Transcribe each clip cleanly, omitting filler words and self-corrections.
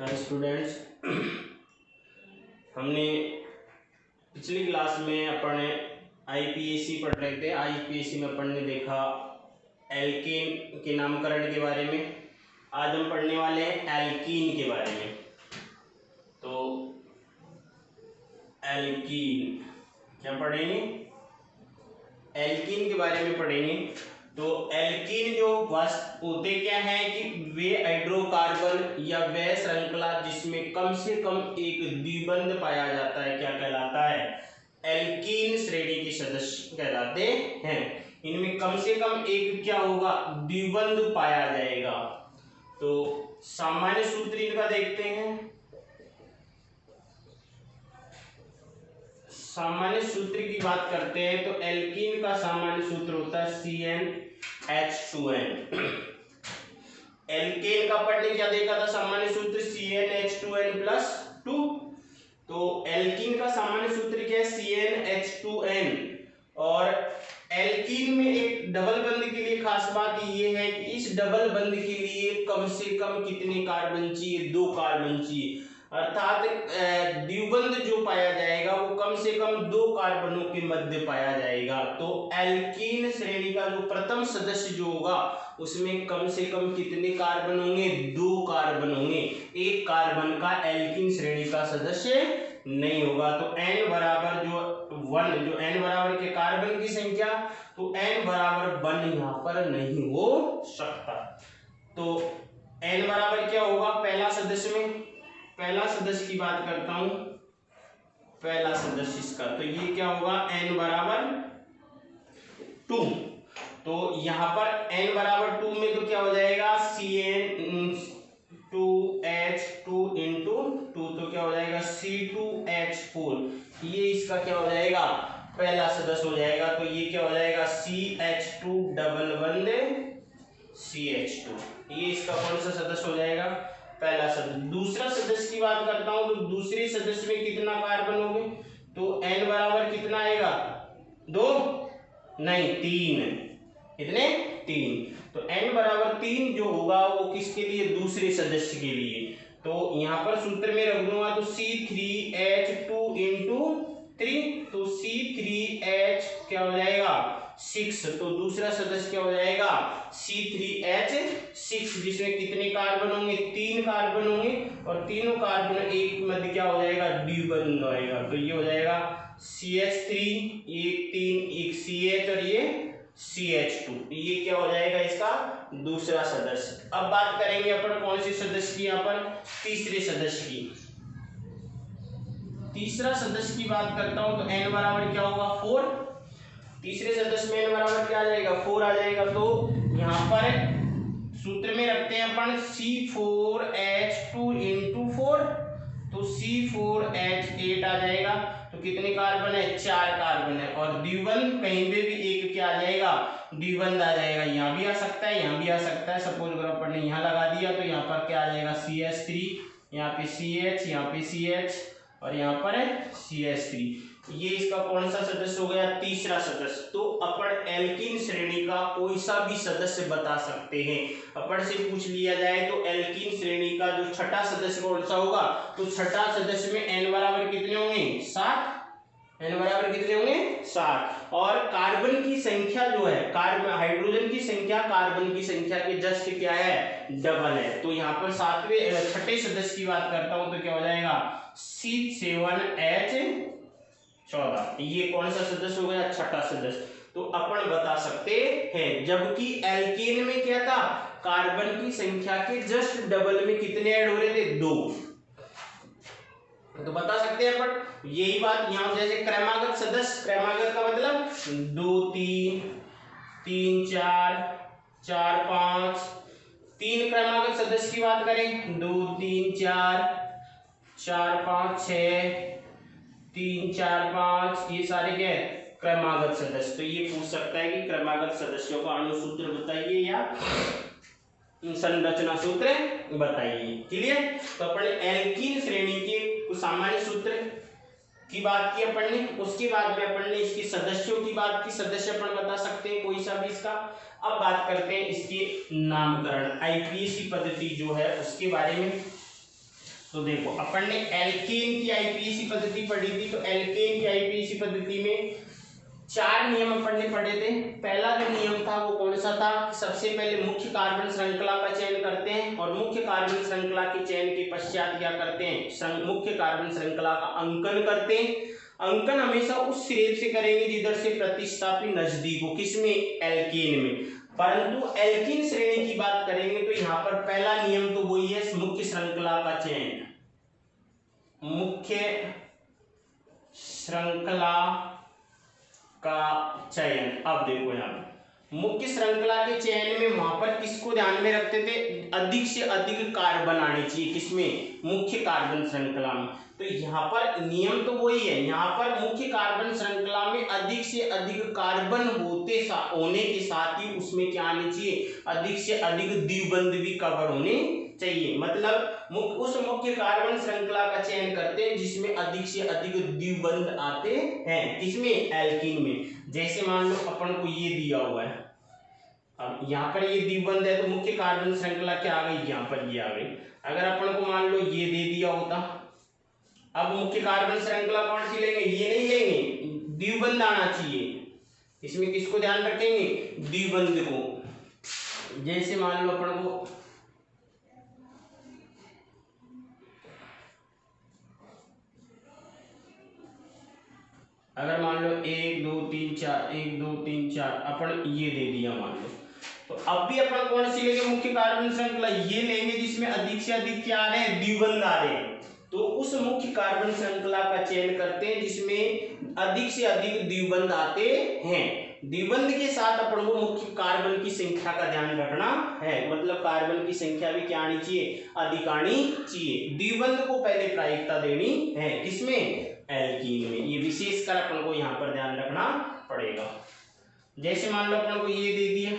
Hi students, हमने पिछली class में अपन आईपीएसी पढ़ रहे थे। आईपीएसी में अपन ने देखा एल्केन के नामकरण के बारे में। आज हम पढ़ने वाले हैं एल्कीन के बारे में। तो एल्कीन क्या पढ़ेंगे? एल्कीन के बारे में पढ़ेंगे। तो एल्कीन जो होते क्या है कि वे हाइड्रोकार्बन या वे श्रृंखला जिसमें कम से कम एक द्विबंध पाया जाता है क्या कहलाता है? एल्कीन श्रेणी के सदस्य कहलाते हैं। इनमें कम से कम एक क्या होगा? द्विबंध पाया जाएगा। तो सामान्य सूत्र इनका देखते हैं। सामान्य सूत्र की बात करते हैं तो एल्कीन का सामान्य सूत्र होता है CnH2n। एल्केन का पढ़ने क्या देखा था? सामान्य सूत्र CnH2n+2। तो एल्कीन का सामान्य सूत्र क्या है? CnH2n। और एल्कीन में एक डबल बंध के लिए खास बात ये है कि इस डबल बंध के लिए कम से कम कितने कार्बन चाहिए? 2 कार्बन चाहिए। अर्थात द्विबंध जो पाया जाएगा वो कम से कम 2 कार्बनों के मध्य पाया जाएगा। तो एल्कीन श्रेणी का जो प्रथम सदस्य जो होगा उसमें कम से कम कितने कार्बन होंगे? 2 कार्बन होंगे। एक कार्बन का एल्कीन श्रेणी का सदस्य नहीं होगा। तो n बराबर जो 1, जो n बराबर के कार्बन की संख्या, तो n बराबर 1 यहाँ पर नहीं हो सकता। तो n बराबर क्या होगा? पहला सदस्य में, पहला सदस्य की बात करता हूं, पहला सदस्य इसका, तो ये क्या होगा? n बराबर 2। तो यहां पर n बराबर 2 में तो क्या हो जाएगा? CN2H2 इंटू 2, तो क्या हो जाएगा? C2H4। ये इसका क्या हो जाएगा? पहला सदस्य हो जाएगा। तो ये क्या हो जाएगा? CH2 डबल बंध CH2। ये इसका कौन सा सदस्य हो जाएगा? पहला सदस्य। दूसरा सदस्य की बात करता हूं तो दूसरे सदस्य में कितना कार्बन होंगे? तो n बराबर कितना आएगा? 2 नहीं 3। कितने? 3। तो n बराबर 3 जो होगा वो किसके लिए? दूसरे सदस्य के लिए। तो यहां पर सूत्र में रख दूंगा तो C3H2 इंटू 3, तो C3H क्या हो जाएगा? 6। तो दूसरा सदस्य क्या हो जाएगा? C3H6, जिसमें कितने कार्बन होंगे? 3 कार्बन होंगे। और तीनों कार्बन एक मध्य क्या हो जाएगा? द्विबंध होएगा। तो ये हो जाएगा CH3, ये 3, एक CH और ये CH2। ये क्या हो जाएगा? इसका दूसरा सदस्य। अब बात करेंगे अपन कौन से सदस्य की? यहाँ पर तीसरे सदस्य की। तीसरा सदस्य की बात करता हूं तो n बराबर क्या होगा? 4। तीसरे सदस्य में n बराबर क्या आ जाएगा? 4 आ जाएगा। तो यहां पर सूत्र में रखते हैं अपन C4H2 इंटू 4, तो C4H8 आ जाएगा। तो कितने कार्बन है? 4 कार्बन है। और द्विबंध कहीं पे भी एक क्या आ जाएगा? द्विबंध आ जाएगा। यहाँ भी आ सकता है, यहाँ भी आ सकता है। सपोज अगर अपन ने यहाँ लगा दिया तो यहाँ पर क्या आ जाएगा? CH3, यहाँ पे CH, यहाँ पे CH और यहाँ पर है CH3। ये इसका कौन सा सदस्य हो गया? तीसरा सदस्य। तो अपन एल्कीन श्रेणी का कोई सा भी सदस्य बता सकते हैं। अपन से पूछ लिया जाए तो एल्कीन श्रेणी का जो छठा सदस्य कौन सा होगा? तो छठा सदस्य में n बराबर कितने होंगे? 7। n बराबर कितने होंगे? 7। और कार्बन की संख्या जो है, कार्बन हाइड्रोजन की संख्या कार्बन की संख्या के जस्ट क्या है? डबल है। तो यहाँ पर छठे सदस्य की बात करता हूं तो क्या हो जाएगा? C7H14। ये कौन सा सदस्य हो गया? छठा सदस्य। तो अपन बता सकते हैं। जबकि एल्केन में क्या था? कार्बन की संख्या के जस्ट डबल में कितने ऐड हो रहे थे? 2। तो बता सकते हैं अपन यही बात यहां। जैसे क्रमागत सदस्य, क्रमागत का मतलब 2 3 3 4 4 5। 3 क्रमागत सदस्य की बात करें 2 3 4 4 5 6 3 4 5, ये सारे क्या है? क्रमागत सदस्य। तो ये पूछ सकता है कि क्रमागत सदस्यों का अणुसूत्र बताइए या संरचना सूत्र बताइए। क्लियर? तो अपन एल्कीन श्रेणी के सामान्य सूत्र की बात की अपन ने, उसके बाद में अपन ने इसके सदस्यों की बात की। सदस्य अपन बता सकते हैं कोई सा भी इसका। अब बात करते हैं इसके नामकरण, आईपीएसी पद्धति जो है उसके बारे में। तो देखो अपन ने एल्केन की आईपीएसी पद्धति पढ़ी थी, तो एल्केन की आईपीएसी पद्धति में 4 नियम अपन ने पढ़े थे। पहला जो नियम था वो कौन सा था, सबसे पहले मुख्य कार्बन श्रृंखला का चयन करते हैं और मुख्य कार्बन श्रृंखला के चयन के पश्चात क्या करते हैं, मुख्य कार्बन श्रृंखला का अंकन करते हैं। अंकन हमेशा उस सिरे से करेंगे जिधर से प्रतिस्थापी नजदीक हो, किसमें, एल्केन में। परंतु एल्कीन श्रेणी की बात करेंगे तो यहाँ पर पहला नियम तो वही है, मुख्य श्रृंखला का चयन, मुख्य श्रृंखला का चयन। अब देखो यहाँ पर मुख्य श्रृंखला के चयन में वहां पर किसको ध्यान में रखते थे, अधिक से अधिक कार्बन आने चाहिए, किसमें, मुख्य कार्बन श्रृंखला में। तो यहाँ पर नियम तो वही है, यहाँ पर मुख्य कार्बन श्रृंखला में अधिक से अधिक कार्बन होने के साथ ही उसमें क्या आने चाहिए, अधिक से अधिक द्विबंध भी कवर होने चाहिए। मतलब उस मुख्य कार्बन श्रृंखला का चयन करते हैं जिसमें अधिक से अधिक द्विबंध आते हैं, किसमें, एल्कीन में। जैसे मान लो अपन को ये दिया हुआ है, अब यहाँ पर ये द्विबंध है तो मुख्य कार्बन श्रृंखला क्या आ गई, यहाँ पर ये आ गई। अगर अपन को मान लो ये दे दिया होता, अब मुख्य कार्बन श्रृंखला कौन सी लेंगे, ये नहीं लेंगे, द्विबंध आना चाहिए। इसमें किसको ध्यान रखेंगे, द्विबंध को। जैसे मान लो अपन को अगर मान लो 1 2 3 4 1 2 3 4 अपन ये दे दिया मान लो, तो अब भी अपन कौन सी लेंगे, मुख्य कार्बन श्रृंखला ये लेंगे जिसमें अधिक से अधिक क्या आ रहे हैं, द्विबंध आ रहे हैं। तो उस मुख्य कार्बन श्रृंखला का चयन करते हैं जिसमें अधिक से अधिक द्विबंध आते हैं। द्विबंध के साथ अपन को मुख्य कार्बन की संख्या का ध्यान रखना है, मतलब कार्बन की संख्या भी क्या आनी चाहिए, अधिक आनी चाहिए। द्विबंध को पहले प्रायिकता देनी है, किसमें, एल्कीन में। ये विशेषकर अपन को यहाँ पर ध्यान रखना पड़ेगा। जैसे मान लो अपन को ये दे दिया,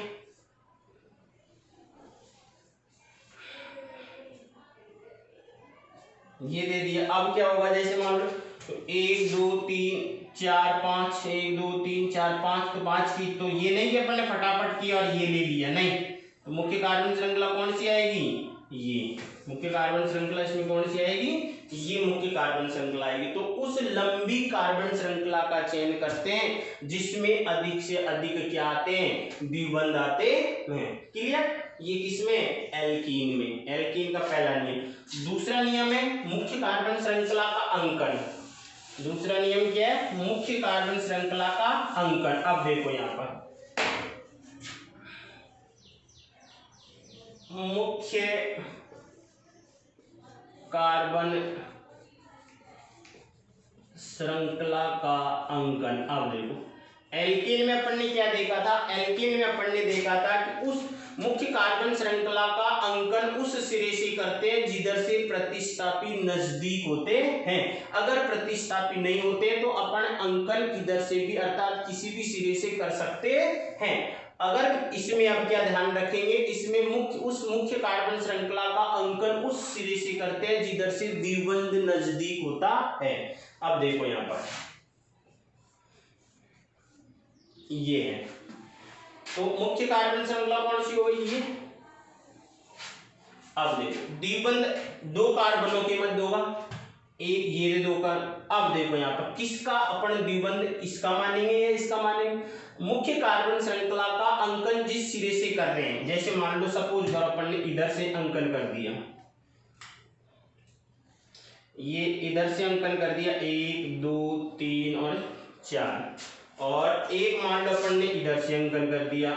ये दे दिया, अब क्या होगा, जैसे मान लो तो 1 2 3 4 5 1 2 3 4 5, तो 5 की तो ये नहीं कि अपन ने फटाफट किया और ये ले लिया, नहीं। तो मुख्य कार्बन श्रृंखला कौन सी आएगी, ये मुख्य कार्बन श्रृंखला, इसमें कौन सी आएगी, ये मुख्य कार्बन श्रृंखला आएगी। तो उस लंबी कार्बन श्रृंखला का चयन करते हैं जिसमें अधिक से अधिक क्या आते हैं, द्विबंध आते हैं। क्लियर, ये किसमें, एल्कीन में। एल्कीन का पहला नियम। दूसरा नियम है मुख्य कार्बन श्रृंखला का अंकन। दूसरा नियम क्या है, मुख्य कार्बन श्रृंखला का अंकन। अब देखो यहाँ पर मुख्य कार्बन श्रृंखला का अंकन। अब देखो एल्कीन में अपन ने क्या देखा था, एल्कीन में अपन ने देखा था कि उस मुख्य कार्बन श्रृंखला का अंकन उस सिरे से करते हैं जिधर से प्रतिस्थापी नजदीक होते हैं। अगर प्रतिस्थापी नहीं होते तो अपन अंकन किधर से भी अर्थात किसी भी सिरे से कर सकते हैं। अगर इसमें अब क्या ध्यान रखेंगे, इसमें उस मुख्य कार्बन श्रृंखला का अंकन उस सिरे से करते हैं जिधर से द्विबंध नजदीक होता है। अब देखो यहाँ पर ये है, तो मुख्य कार्बन श्रृंखला कौन सी होगी, ये। अब देखो द्विबंध 2 कार्बनों के मध्य होगा, एक ये 2 का। अब देखो यहाँ पर किसका अपन द्विबंध, इसका मानेंगे या इसका मानेंगे, मुख्य कार्बन श्रृंखला का अंकन जिस सिरे से कर रहे हैं। जैसे मान लो सपोज करो अपन ने इधर से अंकन कर दिया, ये इधर से अंकन कर दिया 1 2 3 और 4, और एक मान लो अपन ने इधर से अंकन कर दिया।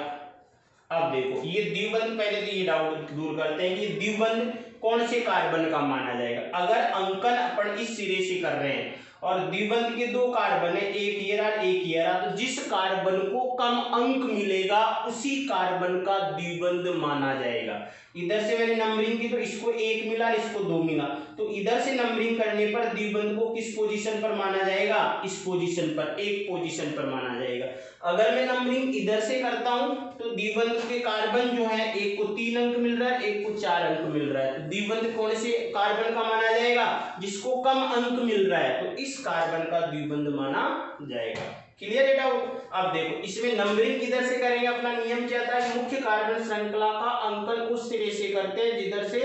अब देखो ये द्विबंध, पहले तो ये डाउट दूर करते हैं कि द्विबंध कौन से कार्बन का माना जाएगा। अगर अंकन अपन इस सिरे से कर रहे हैं और द्विबंध के 2 कार्बन है, एक ये रहा एक ये रहा, तो जिस कार्बन को कम अंक मिलेगा उसी कार्बन का द्विबंध माना जाएगा। इधर से मैंने नंबरिंग की तो इसको 1 मिला, इसको 2 मिला, तो इधर से नंबरिंग करने पर द्विबंध को किस पोजीशन पर माना जाएगा, इस पोजीशन पर, एक पोजीशन पर माना जाएगा। अगर मैं नंबरिंग इधर से करता हूं तो द्विबंध के कार्बन जो है, एक को 3 अंक मिल रहा है, एक को 4 अंक मिल रहा है। द्विबंध कौन से कार्बन का माना जाएगा, जिसको कम अंक मिल रहा है, तो इस कार्बन का द्विबंध माना जाएगा। क्लियर है डाउट? अब देखो इसमें नंबरिंग किधर से करेंगे, अपना नियम क्या था, मुख्य कार्बन श्रृंखला का अंकन उस सिरे से करते हैं जिधर से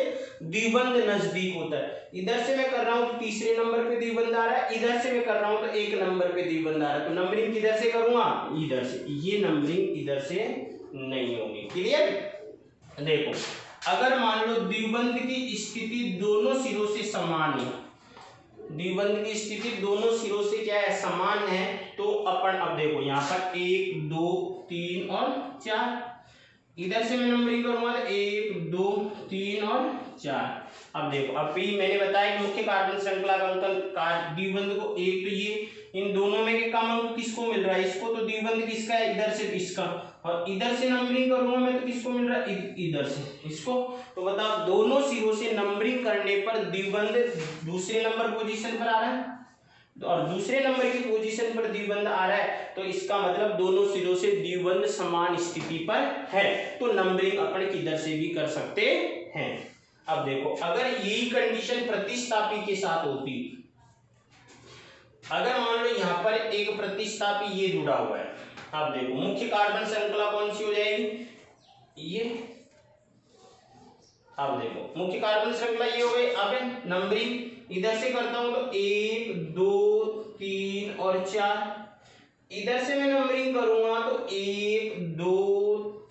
द्विबंध नजदीक होता है। इधर से मैं कर रहा हूं तो तीसरे नंबर पे द्विबंध आ रहा है, इधर से मैं कर रहा हूं तो एक नंबर पे द्विबंध आ रहा है, तो नंबरिंग किधर से करूंगा, इधर से। ये नंबरिंग इधर से नहीं होगी। क्लियर? देखो अगर मान लो द्विबंध की स्थिति दोनों सिरों से समान है, द्विबंध की स्थिति दोनों सिरों से क्या है, समान है, तो अपन अब देखो यहाँ पर 1 2 3 और 4, इधर से मैं नंबरिंग करूंगा तो 1 2 3 और 4। अब देखो अभी मैंने बताया कि मुख्य कार्बन श्रृंखला का अंकन द्विबंध को, एक तो ये इन दोनों में के कम अंक किसको मिल रहा है, इसको, तो द्विबंध किसका है, इधर से इसका, और इधर से नंबरिंग करूंगा मैं तो किसको मिल रहा है, इधर से इसको। तो बताओ दोनों सिरों से नंबरिंग करने पर द्विबंध दूसरे नंबर पोजीशन पर आ रहा है, और दूसरे नंबर की पोजीशन पर द्विबंध आ रहा है, तो इसका मतलब दोनों सिरों से द्विबंध समान स्थिति पर है, तो नंबरिंग अपन किधर से भी कर सकते हैं। अब देखो अगर यही कंडीशन प्रतिस्थापी के साथ होती, अगर मान लो यहां पर एक प्रतिस्थापी ये जुड़ा हुआ है, अब देखो मुख्य कार्बन श्रृंखला कौन सी हो जाएगी, ये। अब देखो मुख्य कार्बन श्रृंखला ये हो गई। अब नंबरिंग इधर से करता हूं तो 1 2 3 और 4, इधर से मैं नंबरिंग करूंगा तो 1 2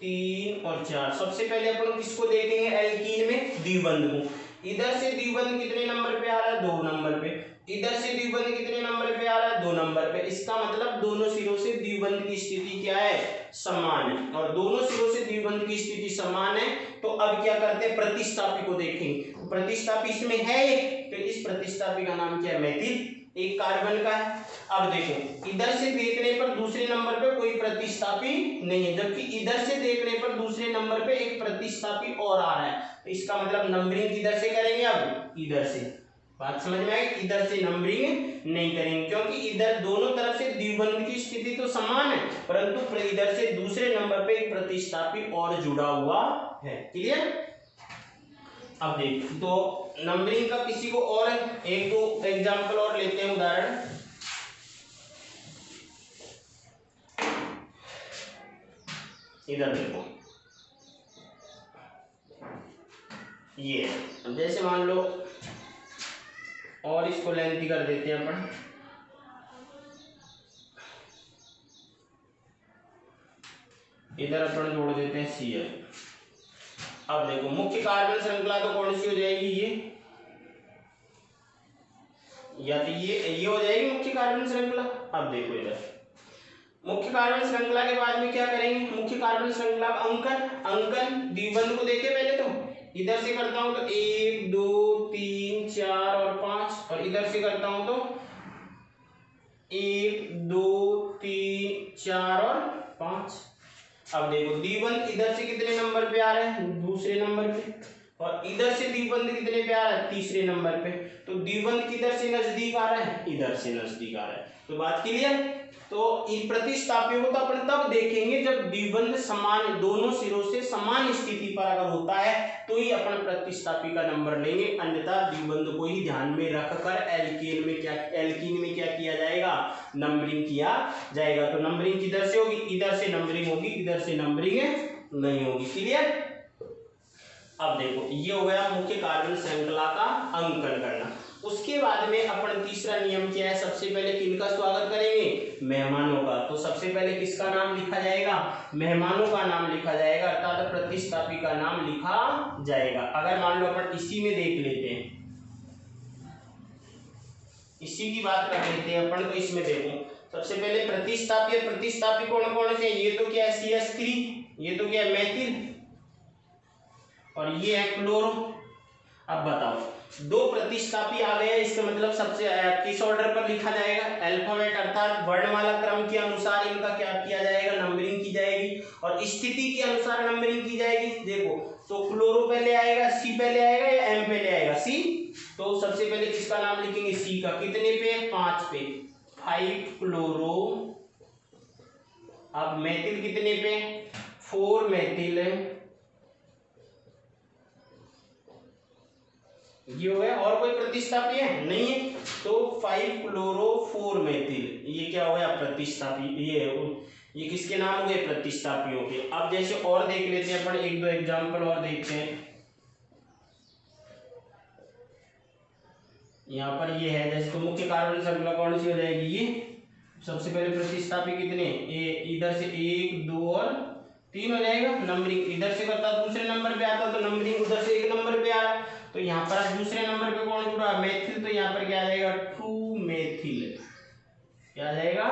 3 और 4। सबसे पहले अपन किसको देखेंगे, एल्कीन में द्विबंध को। इधर से द्विबंध कितने नंबर पे आ रहा है, 2 नंबर पे। इधर से द्विबंध कितने नंबर पे आ रहा है, 2 नंबर पे। इसका मतलब दोनों सिरों से द्विबंध की स्थिति क्या है, समान है, और दोनों सिरों से द्विबंध की स्थिति समान है, तो अब क्या करते हैं, प्रतिस्थापी को देखेंगे। प्रतिस्थापी इसमें है, तो इस प्रतिस्थापी का नाम क्या है, मेथिल, एक कार्बन का है। अब देखो इधर से देखने पर दूसरे नंबर पे कोई प्रतिस्थापी नहीं है, जबकि इधर से देखने पर दूसरे नंबर पे एक प्रतिस्थापी और आ रहा है, तो इसका मतलब नंबरिंग किधर से करेंगे, अब इधर से। बात समझ में आई? इधर से नंबरिंग नहीं करेंगे, क्योंकि इधर दोनों तरफ से द्विबंध की स्थिति तो समान है, परंतु इधर से दूसरे नंबर पे एक प्रतिस्थापी और जुड़ा हुआ है। क्लियर? अब देखिए तो नंबरिंग का किसी को और एक दो एग्जांपल और लेते हैं, उदाहरण। इधर देखो ये, जैसे मान लो, और इसको लेंथी कर देते हैं अपन। इधर अपन जोड़ देते हैं Cl। अब देखो मुख्य कार्बन श्रृंखला तो कौन सी हो जाएगी, ये, या तो ये हो जाएगी मुख्य कार्बन श्रृंखला। अब देखो इधर मुख्य कार्बन श्रृंखला के बाद में क्या करेंगे, मुख्य कार्बन श्रृंखला का अंकन द्विबंध को देखे पहले, तो इधर से करता हूं तो 1 2 3 4 और 5, और इधर से करता हूं तो 1 2 3 4 और 5। अब देखो द्विबंध इधर से कितने नंबर पे आ रहे हैं, दूसरे नंबर पे, और इधर से द्विबंध कितने पे आ रहा है, तीसरे नंबर पे। तो द्विबंध किधर से नजदीक आ रहा है, इधर से नजदीक आ रहा है। तो बात क्लियर? तो इन प्रतिस्थापियों को तो अपन तब देखेंगे जब द्विबंध समान, दोनों सिरों से समान स्थिति पर अगर होता है तो ही अपन प्रतिस्थापी का नंबर लेंगे, अन्यथा द्विबंध को ही ध्यान में रखकर एल्कीन में क्या किया जाएगा, नंबरिंग किया जाएगा। तो नंबरिंग किधर से होगी, इधर से नंबरिंग होगी, इधर से नंबरिंग नहीं होगी। क्लियर? अब देखो ये हो गया मुख्य कार्बन श्रृंखला का अंकन करना। उसके बाद में अपन तीसरा नियम क्या है, सबसे पहले किनका स्वागत करेंगे, मेहमानों का। तो सबसे पहले किसका नाम लिखा जाएगा, मेहमानों का नाम लिखा जाएगा, अर्थात प्रतिस्थापी का नाम लिखा जाएगा। अगर मान लो अपन इसी में देख लेते हैं, इसी की बात कर लेते हैं अपन, तो इसमें देखो सबसे पहले प्रतिस्थापी कौन कौन से, ये तो क्या है CH3, ये तो क्या है मेथिल, और ये है क्लोरो। अब बताओ दो प्रतिस्थापी आ गए, इसका मतलब सबसे किस ऑर्डर पर लिखा जाएगा, अल्फाबेट अर्थात वर्णमाला क्रम के अनुसार इनका क्या किया जाएगा, नंबरिंग की जाएगी, और स्थिति के अनुसार नंबरिंग की जाएगी। देखो तो क्लोरो पहले आएगा, सी पहले आएगा या एम पहले आएगा, सी। तो सबसे पहले किसका नाम लिखेंगे, सी का। कितने पे, 5 पे, 5 क्लोरो। अब मेथिल कितने पे, 4 मेथिल। ये हो गया। और कोई प्रतिस्थापी है नहीं है, तो 5-क्लोरो-4 मेथिल, ये क्या हो गया प्रतिस्थापी, ये किसके नाम हो गए प्रतिस्थापियों के। अब जैसे और देख लेते हैं अपन, एक दो एग्जांपल और देखते हैं। यहाँ पर ये है जैसे, तो मुख्य कार्बन श्रृंखला कौन सी हो जाएगी, ये सबसे पहले प्रतिस्थापी कितने, इधर से 1 2 और 3 हो जाएगा। नंबरिंग इधर से करता दूसरे नंबर पे आता, तो नंबरिंग उधर से 1 नंबर पे आ रहा है, तो यहाँ पर दूसरे नंबर पे कौन जुड़ा मेथिल, तो यहाँ पर क्या आ जाएगा 2 मेथिल, क्या आ जाएगा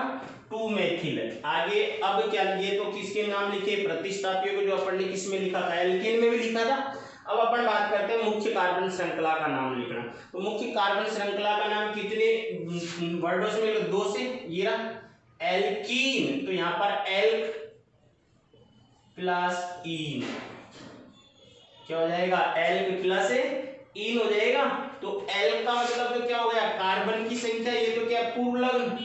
2 मेथिल। आगे अब क्या, ये तो किसके नाम लिखे प्रतिस्थापियों को, जो अपन ने किस में लिखा था, एल्केन में भी लिखा था। अब अपन बात करते हैं मुख्य कार्बन श्रृंखला का नाम लिखना। तो मुख्य कार्बन श्रृंखला का नाम कितने वर्डों से मिलेगा, 2 से, ये रहा एल्कीन, तो यहाँ पर एल्क प्लस इन, क्या हो जाएगा एल्क प्लस इन हो जाएगा। तो एल्क का मतलब तो क्या हो गया कार्बन की संख्या, ये तो क्या पूर्व लग्न,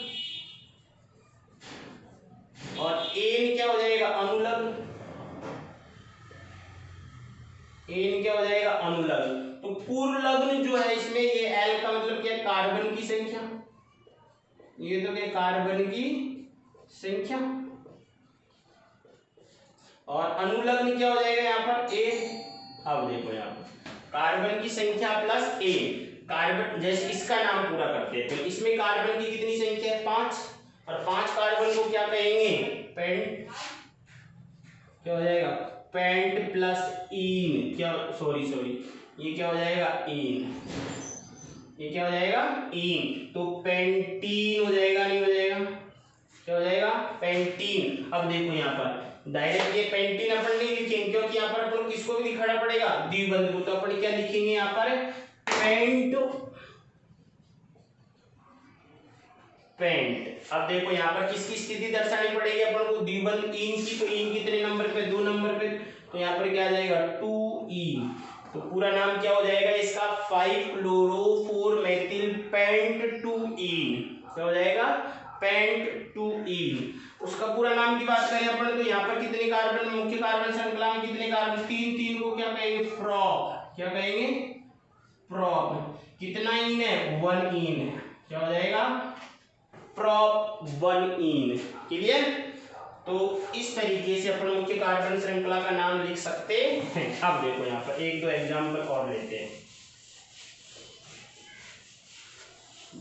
और एन क्या हो जाएगा अनुलग्न, एन क्या हो जाएगा अनुलग्न। तो पूर्व लग्न जो है इसमें, ये एल का मतलब क्या कार्बन की संख्या, ये तो क्या कार्बन की संख्या, और अनुलग्न क्या हो जाएगा यहाँ पर ए। अब देखो यहाँ पर कार्बन की संख्या प्लस ए, कार्बन जैसे इसका नाम पूरा करते हैं, तो इसमें कार्बन की कितनी संख्या है 5, और 5 कार्बन को क्या कहेंगे पेंट, क्या हो जाएगा पेंट प्लस इन, क्या सॉरी ये क्या हो जाएगा इन, ये क्या हो जाएगा इन, तो पेंटीन हो जाएगा, नहीं हो जाएगा, क्या हो जाएगा पेंटीन। अब देखो यहाँ पर डायरेक्ट ये पेंटीन अपन नहीं लिखेंगे, क्योंकि यहाँ पर अपन किसको भी लिखना पड़ेगा द्विबंध को, तो अपन क्या लिखेंगे यहाँ पर पेंट। अब देखो यहाँ पर किसकी स्थिति दर्शानी पड़ेगी अपन को, द्विबंध इन की, तो इन कितने नंबर पे 2 नंबर पे, तो यहाँ पर क्या आ जाएगा 2 तो पूरा नाम क्या हो जाएगा इसका 5-क्लोरो-4 मेथिल पेंट 2 क्या हो जाएगा पेंट 2 उसका पूरा नाम की बात करें अपन, तो यहाँ पर कितने कार्बन, मुख्य कार्बन श्रृंखला में कितने कार्बन 3 को क्या कहेंगे प्रॉप, क्या कहेंगे प्रॉप। कितना इन है 1 इन है, क्या हो जाएगा प्रॉप 1 इन। क्लियर। तो इस तरीके से अपन मुख्य कार्बन श्रृंखला का नाम लिख सकते हैं। अब देखो यहाँ पर एक दो एग्जांपल और लेते हैं।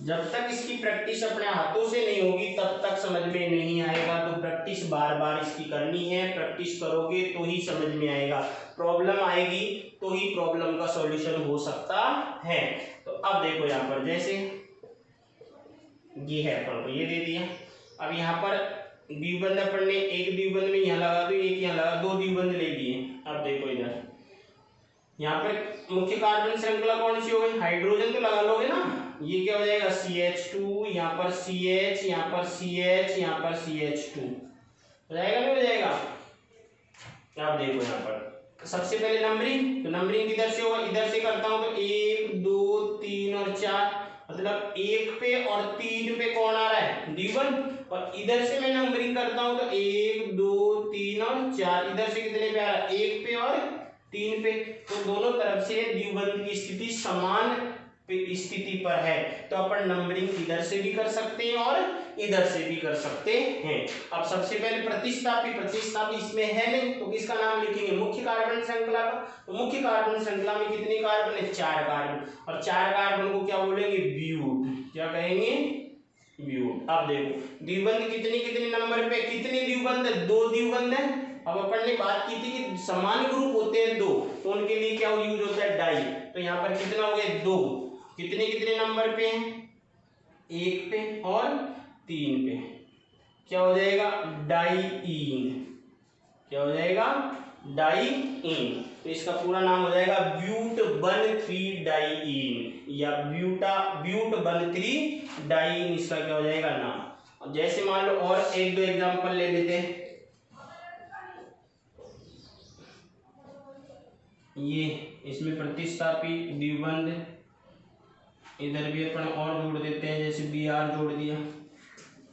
जब तक इसकी प्रैक्टिस अपने हाथों से नहीं होगी तब तक समझ में नहीं आएगा, तो प्रैक्टिस बार बार इसकी करनी है। प्रैक्टिस करोगे तो ही समझ में आएगा, प्रॉब्लम आएगी तो ही प्रॉब्लम का सॉल्यूशन हो सकता है। तो अब देखो यहाँ पर जैसे ये है अपन को ये दे दिया, अब यहाँ पर द्विबंध अपन ने एक द्विबंध में यहाँ लगा दो, एक यहाँ लगा, 2 द्विबंध ले लिए। अब देखो इधर यहाँ पर मुख्य कार्बन श्रृंखला कौन सी हो गई, हाइड्रोजन तो लगा लोगे ना, ये क्या हो जाएगा CH2, यहाँ पर CH, यहाँ पर CH, यहाँ पर CH2 हो जाएगा, नहीं हो जाएगा। अब देखो यहाँ पर सबसे पहले नंबरिंग, तो नंबरिंग किधर से होगा, इधर से करता हूं तो 1 2 3 और 4, मतलब 1 पे और 3 पे कौन आ रहा है द्विबंध, और इधर से मैं नंबरिंग करता हूं तो 1 2 3 और 4, इधर से कितने पे आ रहा है 1 पे और 3 पे, तो दोनों तरफ से द्विबंध की स्थिति समान स्थिति पर है, तो अपन नंबरिंग इधर से भी कर सकते हैं और इधर से भी कर सकते हैं। अब सबसे पहले प्रतिस्थापी इसमें है नहीं, तो किसका नाम लिखेंगे मुख्य कार्बन श्रृंखला का। तो मुख्य कार्बन श्रृंखला में कितने कार्बन है 4 कार्बन, और 4 कार्बन को क्या बोलेंगे ब्यूट, क्या कहेंगे ब्यूट। अब देखो द्विबंध कितने कितने नंबर पे, कितने द्विबंध है 2 द्विबंध है। अब अपन ने बात की थी कि समान ग्रुप होते हैं 2, तो उनके लिए क्या यूज होता है डाई, तो यहाँ पर कितना हो गया 2, कितने कितने नंबर पे हैं 1 पे और 3 पे, क्या हो जाएगा डाईईन, क्या हो जाएगा डाईईन। तो इसका पूरा नाम हो जाएगा ब्यूट 1,3-डाईईन या ब्यूट 1,3-डाईईन, इसका क्या हो जाएगा नाम। जैसे मान लो और एक दो एग्जांपल ले लेते हैं, ये इसमें प्रतिस्थापी द्विबंध, इधर भी अपन और जोड़ देते हैं, जैसे Br जोड़ दिया,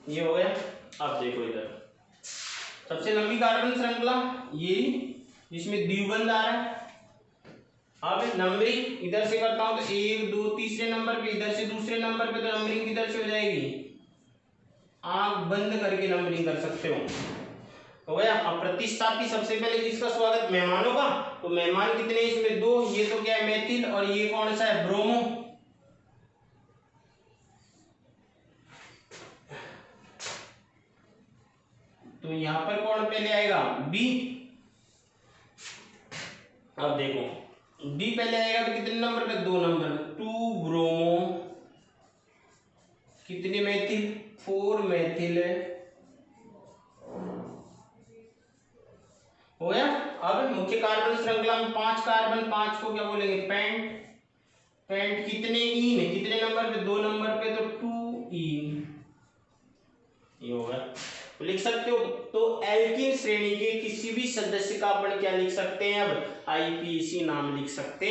ये हो गया। अब देखो इधर सबसे लंबी कार्बन श्रृंखला ये जिसमें द्विबंध आ रहा है, अब नंबरिंग इधर से करता हूं तो 1 2 तीसरे नंबर पे, इधर से दूसरे नंबर पे, तो नंबरिंग किधर से हो जाएगी, आंख बंद करके नंबरिंग कर सकते हो गया। अब प्रतिस्थापी सबसे पहले किसका स्वागत, मेहमानों का। तो मेहमान कितने इसमें, 2, ये तो क्या है मेथिल, और ये कौन सा है ब्रोमो। तो यहां पर कौन पहले आएगा, बी। अब देखो बी पहले आएगा तो कितने नंबर पे, 2 नंबर पे, 2 ब्रोमो, कितने मेथिल, 4 मेथिल हो गया। अब मुख्य कार्बन श्रृंखला में 5 कार्बन, 5 को क्या बोलेंगे पेंट। पेंट कितने इन, कितने नंबर पे, 2 नंबर पे, तो 2 इन, ये होगा। तो लिख सकते हो। तो एल्कीन श्रेणी के किसी भी सदस्य का अपन क्या लिख सकते हैं, अब आईपीएसी नाम लिख सकते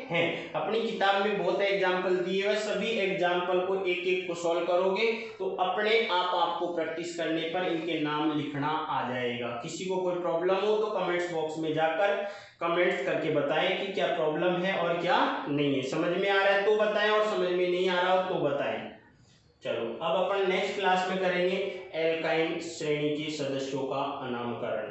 हैं। अपनी किताब में बहुत एग्जाम्पल दिए हुए, सभी एग्जाम्पल को एक एक को सॉल्व करोगे तो अपने आप आपको प्रैक्टिस करने पर इनके नाम लिखना आ जाएगा। किसी को कोई प्रॉब्लम हो तो कमेंट्स बॉक्स में जाकर कमेंट्स करके बताएं कि क्या प्रॉब्लम है और क्या नहीं है। समझ में आ रहा है तो बताएं, और समझ में नहीं आ रहा हो तो बताएं। चलो अब अपन नेक्स्ट क्लास में करेंगे एल्काइन श्रेणी के सदस्यों का नामकरण।